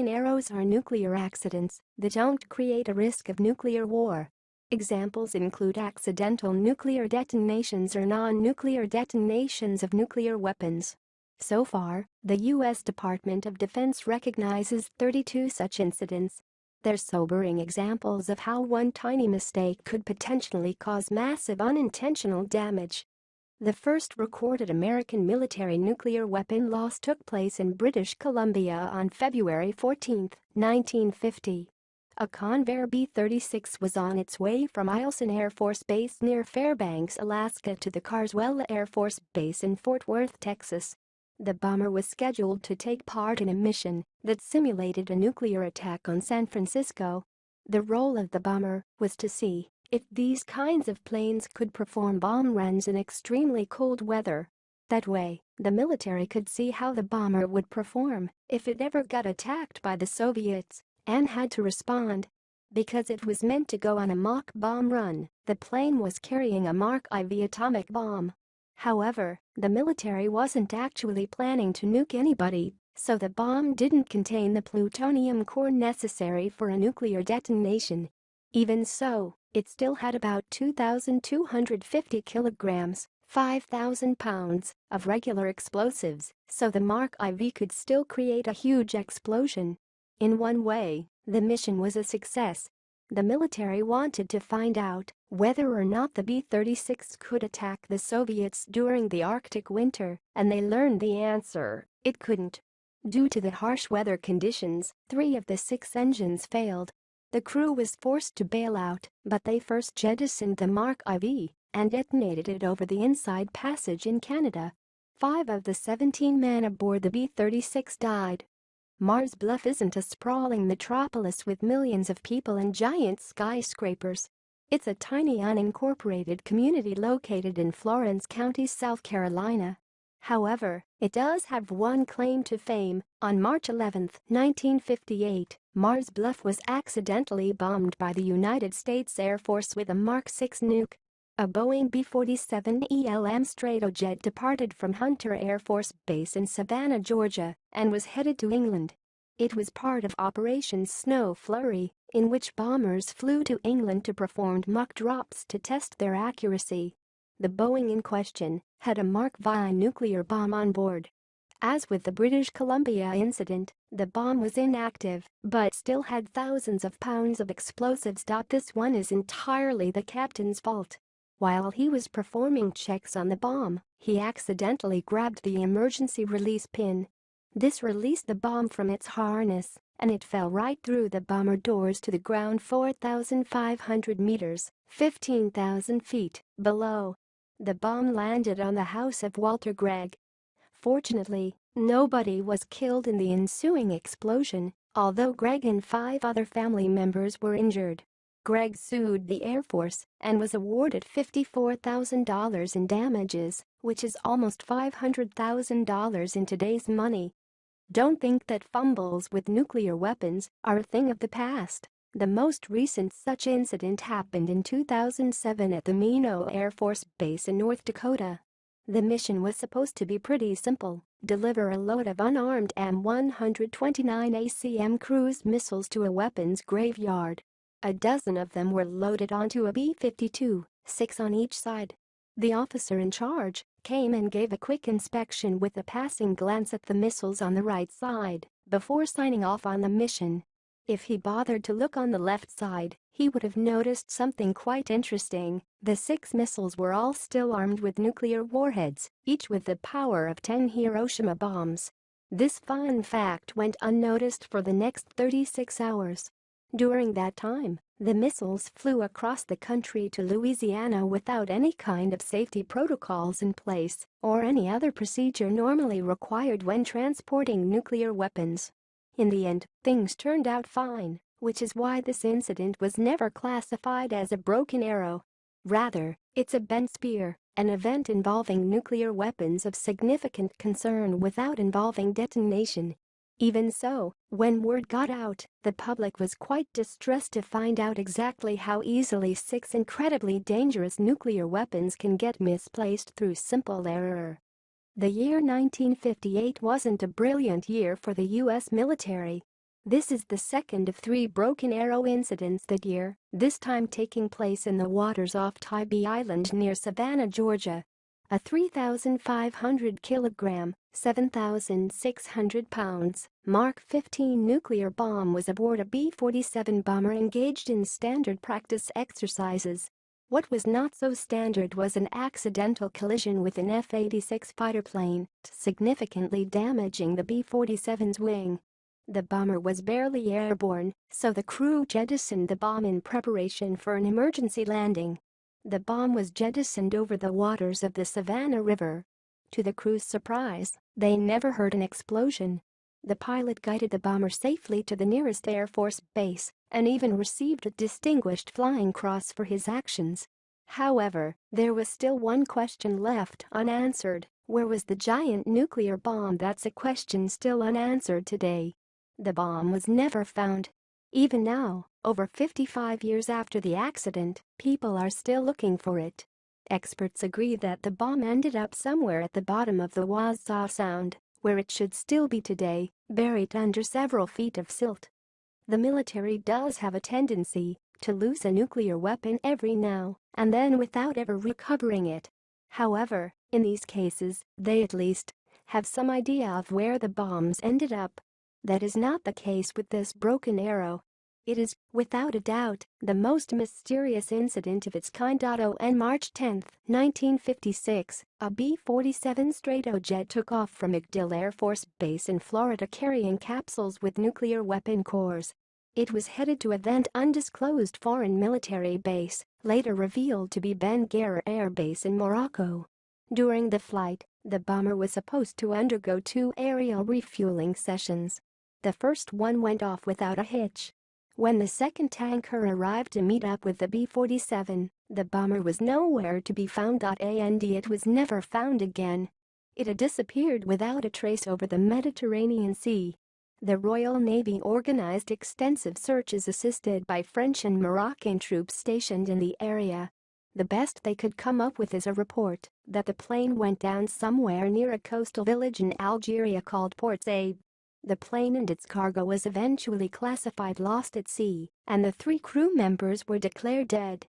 broken arrows are nuclear accidents that don't create a risk of nuclear war. Examples include accidental nuclear detonations or non-nuclear detonations of nuclear weapons. So far, the U.S. Department of Defense recognizes 32 such incidents. They're sobering examples of how one tiny mistake could potentially cause massive unintentional damage. The first recorded American military nuclear weapon loss took place in British Columbia on February 14, 1950. A Convair B-36 was on its way from Eielson Air Force Base near Fairbanks, Alaska to the Carswell Air Force Base in Fort Worth, Texas. The bomber was scheduled to take part in a mission that simulated a nuclear attack on San Francisco. The role of the bomber was to see if these kinds of planes could perform bomb runs in extremely cold weather. That way, the military could see how the bomber would perform if it ever got attacked by the Soviets and had to respond. Because it was meant to go on a mock bomb run, the plane was carrying a Mark IV atomic bomb. However, the military wasn't actually planning to nuke anybody, so the bomb didn't contain the plutonium core necessary for a nuclear detonation. Even so, it still had about 2,250 kilograms, 5,000 pounds, of regular explosives, so the Mark IV could still create a huge explosion. In one way, the mission was a success. The military wanted to find out whether or not the B-36 could attack the Soviets during the Arctic winter, and they learned the answer: it couldn't. Due to the harsh weather conditions, 3 of the 6 engines failed. The crew was forced to bail out, but they first jettisoned the Mark IV and detonated it over the Inside Passage in Canada. 5 of the 17 men aboard the B-36 died. Mars Bluff isn't a sprawling metropolis with millions of people and giant skyscrapers. It's a tiny unincorporated community located in Florence County, South Carolina. However, it does have one claim to fame. On March 11, 1958, Mars Bluff was accidentally bombed by the United States Air Force with a Mark VI nuke. A Boeing B-47 ELM stratojet departed from Hunter Air Force Base in Savannah, Georgia, and was headed to England. It was part of Operation Snow Flurry, in which bombers flew to England to perform mock drops to test their accuracy. The Boeing in question had a Mark V nuclear bomb on board. As with the British Columbia incident, the bomb was inactive but still had thousands of pounds of explosives. This one is entirely the captain's fault. While he was performing checks on the bomb, he accidentally grabbed the emergency release pin. This released the bomb from its harness, and it fell right through the bomber doors to the ground 4,500 meters, 15,000 feet, below. The bomb landed on the house of Walter Gregg. Fortunately, nobody was killed in the ensuing explosion, although Gregg and 5 other family members were injured. Gregg sued the Air Force and was awarded $54,000 in damages, which is almost $500,000 in today's money. Don't think that fumbles with nuclear weapons are a thing of the past. The most recent such incident happened in 2007 at the Minot Air Force Base in North Dakota. The mission was supposed to be pretty simple: deliver a load of unarmed M129 ACM cruise missiles to a weapons graveyard. A dozen of them were loaded onto a B-52, 6 on each side. The officer in charge came and gave a quick inspection with a passing glance at the missiles on the right side before signing off on the mission. If he bothered to look on the left side, he would have noticed something quite interesting. The 6 missiles were all still armed with nuclear warheads, each with the power of 10 Hiroshima bombs. This fun fact went unnoticed for the next 36 hours. During that time, the missiles flew across the country to Louisiana without any kind of safety protocols in place or any other procedure normally required when transporting nuclear weapons. In the end, things turned out fine, which is why this incident was never classified as a broken arrow. Rather, it's a bent spear, an event involving nuclear weapons of significant concern without involving detonation. Even so, when word got out, the public was quite distressed to find out exactly how easily 6 incredibly dangerous nuclear weapons can get misplaced through simple error. The year 1958 wasn't a brilliant year for the U.S. military. This is the second of 3 broken arrow incidents that year, this time taking place in the waters off Tybee Island near Savannah, Georgia. A 3,500 kilogram, 7,600 pounds, Mark 15 nuclear bomb was aboard a B-47 bomber engaged in standard practice exercises. What was not so standard was an accidental collision with an F-86 fighter plane, significantly damaging the B-47's wing. The bomber was barely airborne, so the crew jettisoned the bomb in preparation for an emergency landing. The bomb was jettisoned over the waters of the Savannah River. To the crew's surprise, they never heard an explosion. The pilot guided the bomber safely to the nearest Air Force base and even received a Distinguished Flying Cross for his actions. However, there was still one question left unanswered: where was the giant nuclear bomb? That's a question still unanswered today. The bomb was never found. Even now, over 55 years after the accident, people are still looking for it. Experts agree that the bomb ended up somewhere at the bottom of the Wassaw Sound, where it should still be today, buried under several feet of silt. The military does have a tendency to lose a nuclear weapon every now and then without ever recovering it. However, in these cases, they at least have some idea of where the bombs ended up. That is not the case with this broken arrow. It is, without a doubt, the most mysterious incident of its kind. On March 10, 1956, a B-47 Stratojet took off from MacDill Air Force Base in Florida carrying capsules with nuclear weapon cores. It was headed to a then undisclosed foreign military base, later revealed to be Ben Guerir Air Base in Morocco. During the flight, the bomber was supposed to undergo 2 aerial refueling sessions. The first one went off without a hitch. When the second tanker arrived to meet up with the B-47, the bomber was nowhere to be found. And it was never found again. It had disappeared without a trace over the Mediterranean Sea. The Royal Navy organized extensive searches assisted by French and Moroccan troops stationed in the area. The best they could come up with is a report that the plane went down somewhere near a coastal village in Algeria called Port Said. The plane and its cargo was eventually classified lost at sea, and the 3 crew members were declared dead.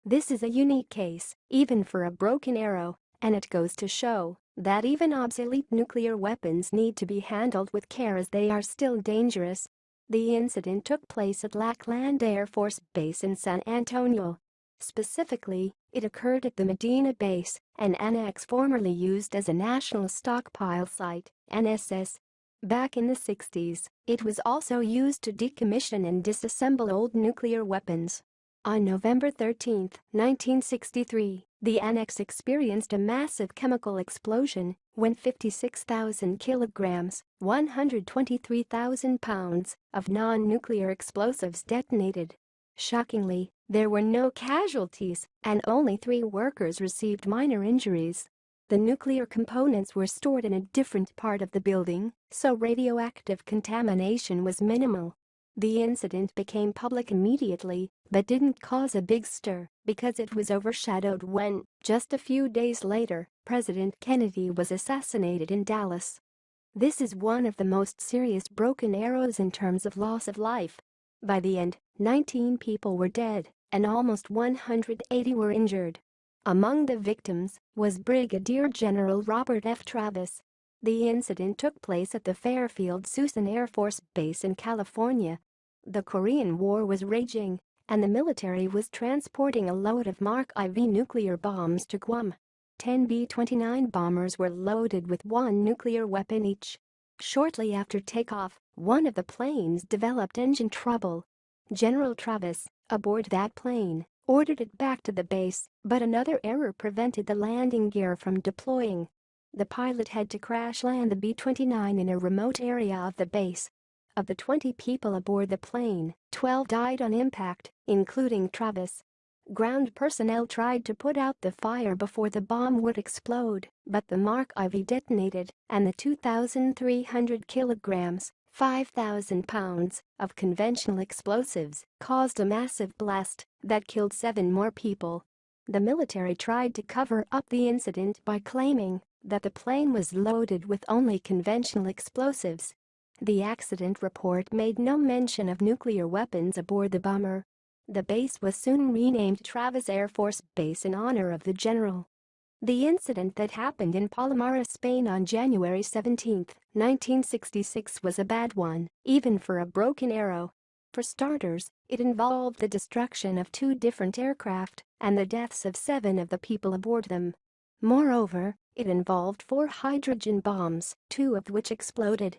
This is a unique case, even for a broken arrow, and it goes to show that even obsolete nuclear weapons need to be handled with care as they are still dangerous. The incident took place at Lackland Air Force Base in San Antonio. Specifically, it occurred at the Medina Base, an annex formerly used as a National Stockpile Site, NSS. Back in the 60s, it was also used to decommission and disassemble old nuclear weapons. On November 13, 1963, the annex experienced a massive chemical explosion when 56,000 kilograms, 123,000 pounds, of non-nuclear explosives detonated. Shockingly, there were no casualties, and only 3 workers received minor injuries. The nuclear components were stored in a different part of the building, so radioactive contamination was minimal. The incident became public immediately, but didn't cause a big stir because it was overshadowed when, just a few days later, President Kennedy was assassinated in Dallas. This is one of the most serious broken arrows in terms of loss of life. By the end, 19 people were dead, and almost 180 were injured. Among the victims was Brigadier General Robert F. Travis. The incident took place at the Fairfield Suisun Air Force Base in California. The Korean War was raging, and the military was transporting a load of Mark IV nuclear bombs to Guam. 10 B-29 bombers were loaded with 1 nuclear weapon each. Shortly after takeoff, one of the planes developed engine trouble. General Travis, aboard that plane, ordered it back to the base, but another error prevented the landing gear from deploying. The pilot had to crash land the B-29 in a remote area of the base. Of the 20 people aboard the plane, 12 died on impact, including Travis. Ground personnel tried to put out the fire before the bomb would explode, but the Mark IV detonated, and the 2,300 kilograms, 5,000 pounds, of conventional explosives caused a massive blast that killed 7 more people. The military tried to cover up the incident by claiming that the plane was loaded with only conventional explosives. The accident report made no mention of nuclear weapons aboard the bomber. The base was soon renamed Travis Air Force Base in honor of the general. The incident that happened in Palomares, Spain on January 17, 1966 was a bad one, even for a broken arrow. For starters, it involved the destruction of 2 different aircraft and the deaths of 7 of the people aboard them. Moreover, it involved 4 hydrogen bombs, 2 of which exploded.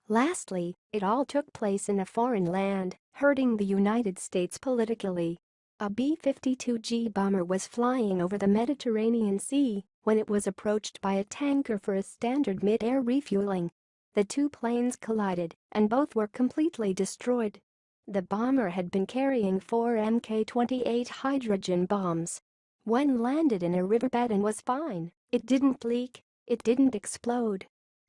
Lastly, it all took place in a foreign land, hurting the United States politically. A B-52G bomber was flying over the Mediterranean Sea when it was approached by a tanker for a standard mid-air refueling. The 2 planes collided and both were completely destroyed. The bomber had been carrying 4 Mk-28 hydrogen bombs. One landed in a riverbed and was fine. It didn't leak. It didn't explode.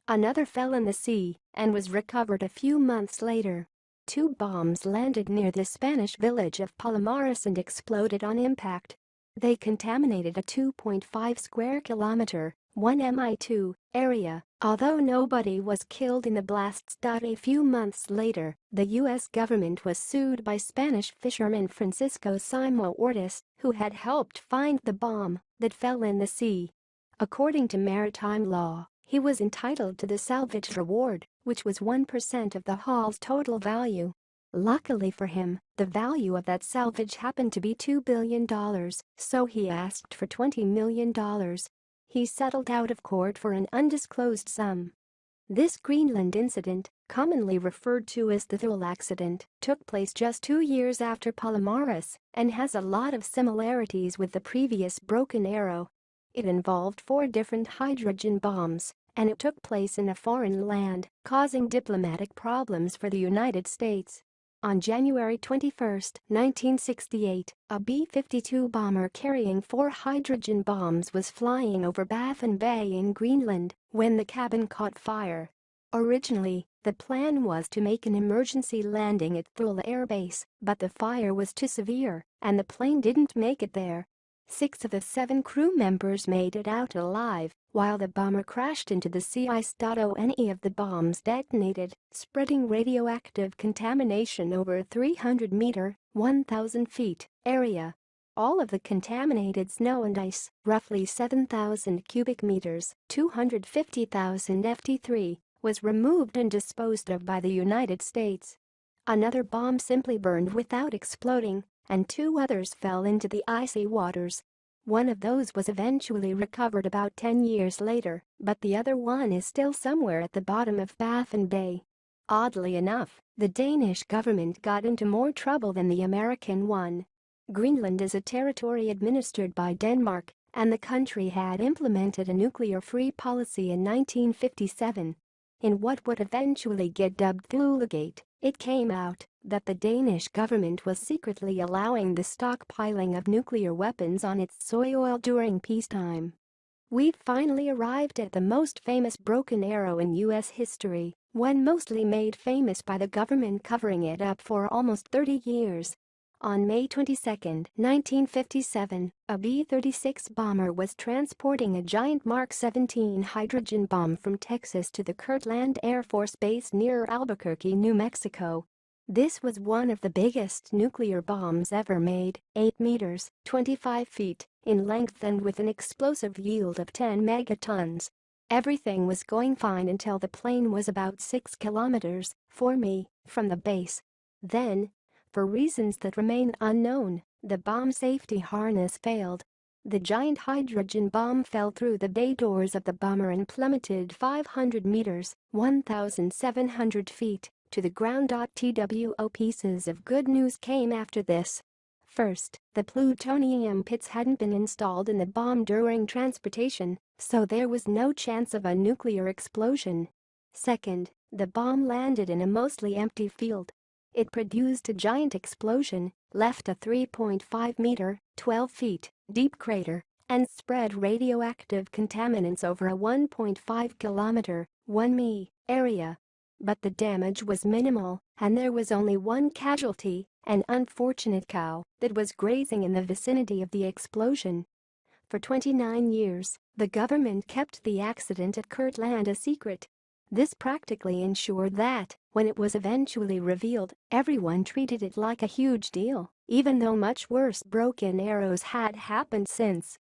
Another fell in the sea and was recovered a few months later. 2 bombs landed near the Spanish village of Palomares and exploded on impact. They contaminated a 2.5 square kilometer, 1 mi2, area, although nobody was killed in the blasts. A few months later, the U.S. government was sued by Spanish fisherman Francisco Simo Ortiz, who had helped find the bomb that fell in the sea. According to maritime law, he was entitled to the salvage reward, which was 1% of the hull's total value. Luckily for him, the value of that salvage happened to be $2 billion, so he asked for $20 million. He settled out of court for an undisclosed sum. This Greenland incident, commonly referred to as the Thule accident, took place just 2 years after Palomares and has a lot of similarities with the previous Broken Arrow. It involved 4 different hydrogen bombs, and it took place in a foreign land, causing diplomatic problems for the United States. On January 21, 1968, a B-52 bomber carrying 4 hydrogen bombs was flying over Baffin Bay in Greenland when the cabin caught fire. Originally, the plan was to make an emergency landing at Thule Air Base, but the fire was too severe and the plane didn't make it there. 6 of the 7 crew members made it out alive, while the bomber crashed into the sea ice. Any of the bombs detonated, spreading radioactive contamination over a 300-meter, 1,000 feet, area. All of the contaminated snow and ice, roughly 7,000 cubic meters, 250,000 ft3, was removed and disposed of by the United States. Another bomb simply burned without exploding, and 2 others fell into the icy waters. One of those was eventually recovered about 10 years later, but the other one is still somewhere at the bottom of Baffin Bay. Oddly enough, the Danish government got into more trouble than the American one. Greenland is a territory administered by Denmark, and the country had implemented a nuclear-free policy in 1957. In what would eventually get dubbed Thulegate, it came out that the Danish government was secretly allowing the stockpiling of nuclear weapons on its soil during peacetime. We've finally arrived at the most famous Broken Arrow in U.S. history, one mostly made famous by the government covering it up for almost 30 years. On May 22, 1957, a B-36 bomber was transporting a giant Mark 17 hydrogen bomb from Texas to the Kirtland Air Force Base near Albuquerque, New Mexico. This was one of the biggest nuclear bombs ever made, 8 meters, 25 feet, in length and with an explosive yield of 10 megatons. Everything was going fine until the plane was about 6 kilometers, 4 mi, from the base. Then, for reasons that remain unknown, the bomb safety harness failed. The giant hydrogen bomb fell through the bay doors of the bomber and plummeted 500 meters, 1,700 feet, to the ground. TWO pieces of good news came after this. First, the plutonium pits hadn't been installed in the bomb during transportation, so there was no chance of a nuclear explosion. Second, the bomb landed in a mostly empty field. It produced a giant explosion, left a 3.5-meter, 12 feet, deep crater, and spread radioactive contaminants over a 1.5-kilometer, 1 mi, area. But the damage was minimal, and there was only one casualty, an unfortunate cow that was grazing in the vicinity of the explosion. For 29 years, the government kept the accident at Kirtland a secret. This practically ensured that, when it was eventually revealed, everyone treated it like a huge deal, even though much worse broken arrows had happened since.